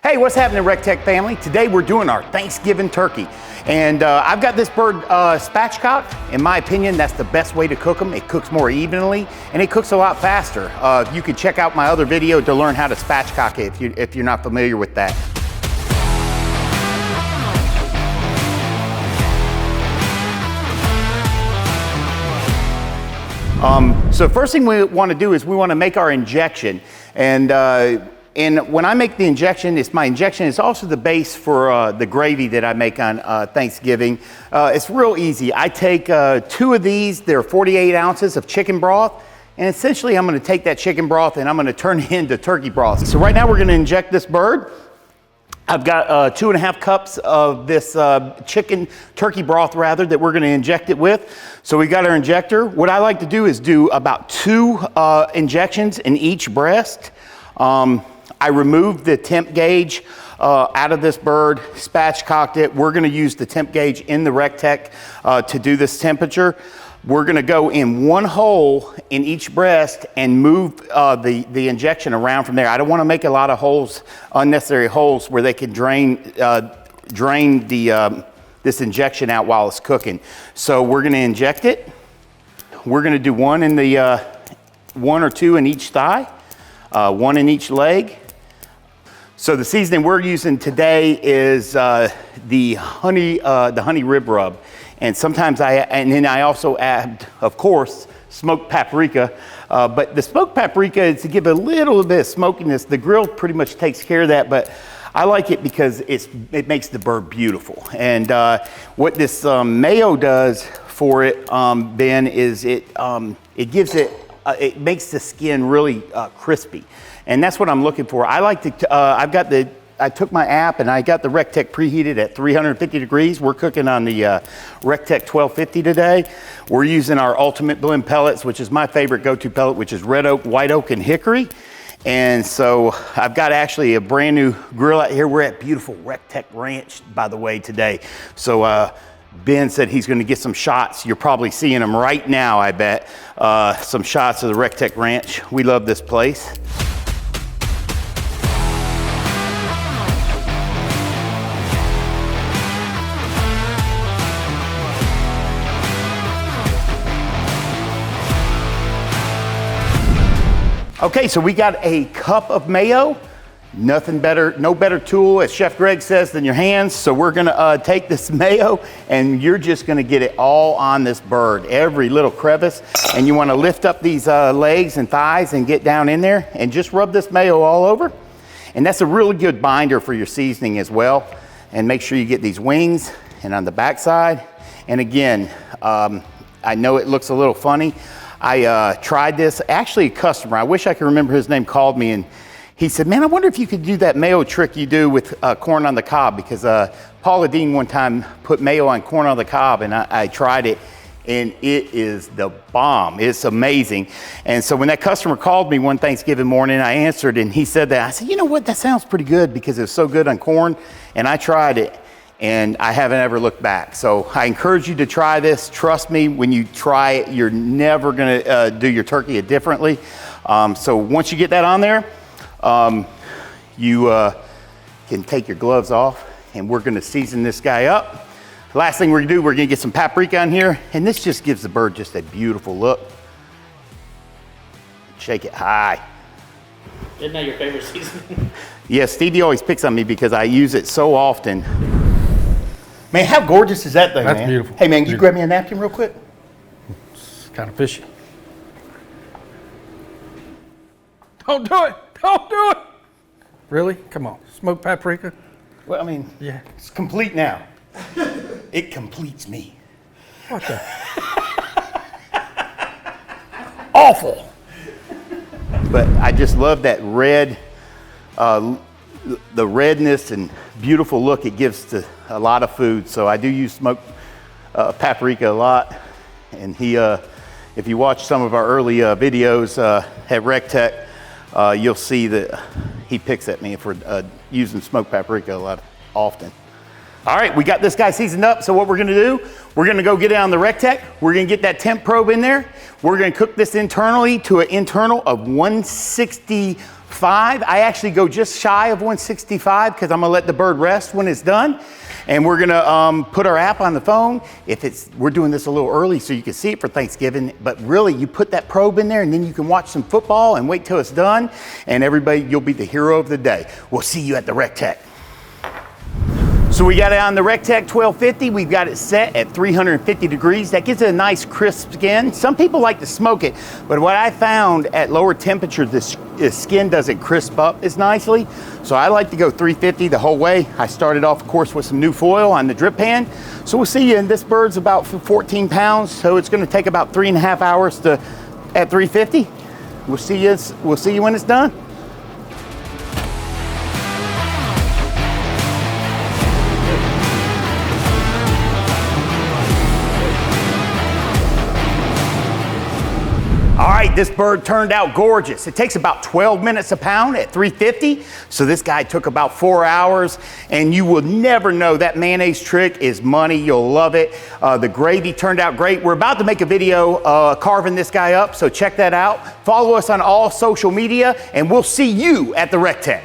Hey, what's happening, recteq family? Today we're doing our Thanksgiving turkey. And I've got this bird spatchcocked. In my opinion, that's the best way to cook them. It cooks more evenly and it cooks a lot faster. You can check out my other video to learn how to spatchcock it if you're not familiar with that. So first thing we want to do is we want to make our injection. And when I make the injection, it's my injection. It's also the base for the gravy that I make on Thanksgiving. It's real easy. I take 2 of these. They're 48 ounces of chicken broth. And essentially, I'm going to take that chicken broth and I'm going to turn it into turkey broth. So right now, we're going to inject this bird. I've got 2.5 cups of this turkey broth rather, that we're going to inject it with. So we got our injector. What I like to do is do about 2 injections in each breast. I removed the temp gauge out of this bird, spatchcocked it. We're gonna use the temp gauge in the recteq to do this temperature. We're gonna go in 1 hole in each breast and move the injection around from there. I don't wanna make a lot of holes, unnecessary holes, where they can drain this injection out while it's cooking. So we're gonna inject it. We're gonna do 1 in the, 1 or 2 in each thigh, 1 in each leg. So the seasoning we're using today is the honey rib rub, and sometimes then I also add, of course, smoked paprika. But the smoked paprika is to give a little bit of smokiness. The grill pretty much takes care of that, but I like it because it makes the bird beautiful. And what this mayo does for it, Ben, is it gives it. It makes the skin really crispy. And that's what I'm looking for. I like to, I took my app and I got the recteq preheated at 350 degrees. We're cooking on the recteq 1250 today. We're using our ultimate blend pellets, which is my favorite go-to pellet, which is red oak, white oak, and hickory. And so I've got actually a brand new grill out here. We're at beautiful recteq Ranch, by the way, today. So Ben said he's going to get some shots. You're probably seeing them right now, I bet. Some shots of the recteq Ranch. We love this place. Okay, so we got a cup of mayo. Nothing better, no better tool, as Chef Greg says, than your hands. So we're gonna take this mayo and you're just gonna get it all on this bird, every little crevice. And you wanna lift up these legs and thighs and get down in there and just rub this mayo all over. And that's a really good binder for your seasoning as well. And make sure you get these wings and on the back side. And again, I know it looks a little funny. I tried this, actually a customer, I wish I could remember his name, called me and he said, man, I wonder if you could do that mayo trick you do with corn on the cob, because Paula Deen one time put mayo on corn on the cob and I tried it and it is the bomb. It's amazing. And so when that customer called me one Thanksgiving morning, I answered and he said that. I said, you know what, that sounds pretty good because it was so good on corn. And I tried it and I haven't ever looked back. So I encourage you to try this. Trust me, when you try it, you're never gonna do your turkey differently. So once you get that on there, you can take your gloves off and we're gonna season this guy up. Last thing we're gonna do, we're gonna get some paprika on here, and this just gives the bird just a beautiful look. Shake it high. Isn't that your favorite seasoning? Yeah, Stevie always picks on me because I use it so often. Man, how gorgeous is that thing, man? That's beautiful. Hey, man, can you grab me a napkin real quick? It's kind of fishy. Don't do it! Don't do it! Really? Come on. Smoked paprika? Well, I mean, Yeah. it's complete now. It completes me. What the? Awful. But I just love that red, the redness and beautiful look it gives to a lot of food. So I do use smoked paprika a lot. And if you watch some of our early videos at recteq, you'll see that he picks at me for using smoked paprika a lot often. All right, we got this guy seasoned up. So what we're gonna do, we're gonna go get it on the recteq. We're gonna get that temp probe in there. We're gonna cook this internally to an internal of 165 165. I actually go just shy of 165 because I'm gonna let the bird rest when it's done. And we're gonna put our app on the phone. We're doing this a little early so you can see it for Thanksgiving, but really you put that probe in there and then you can watch some football and wait till it's done, and everybody, you'll be the hero of the day. We'll see you at the recteq. So we got it on the recteq 1250. We've got it set at 350 degrees. That gives it a nice crisp skin. Some people like to smoke it, but what I found at lower temperatures, the skin doesn't crisp up as nicely. So I like to go 350 the whole way. I started off, of course, with some new foil on the drip pan. So we'll see you, and this bird's about 14 pounds, so it's gonna take about 3.5 hours at 350. We'll see you when it's done. All right, this bird turned out gorgeous. It takes about 12 minutes a pound at 350. So this guy took about 4 hours, and you will never know that mayonnaise trick is money. You'll love it. The gravy turned out great. We're about to make a video carving this guy up, so check that out. Follow us on all social media, and we'll see you at the recteq.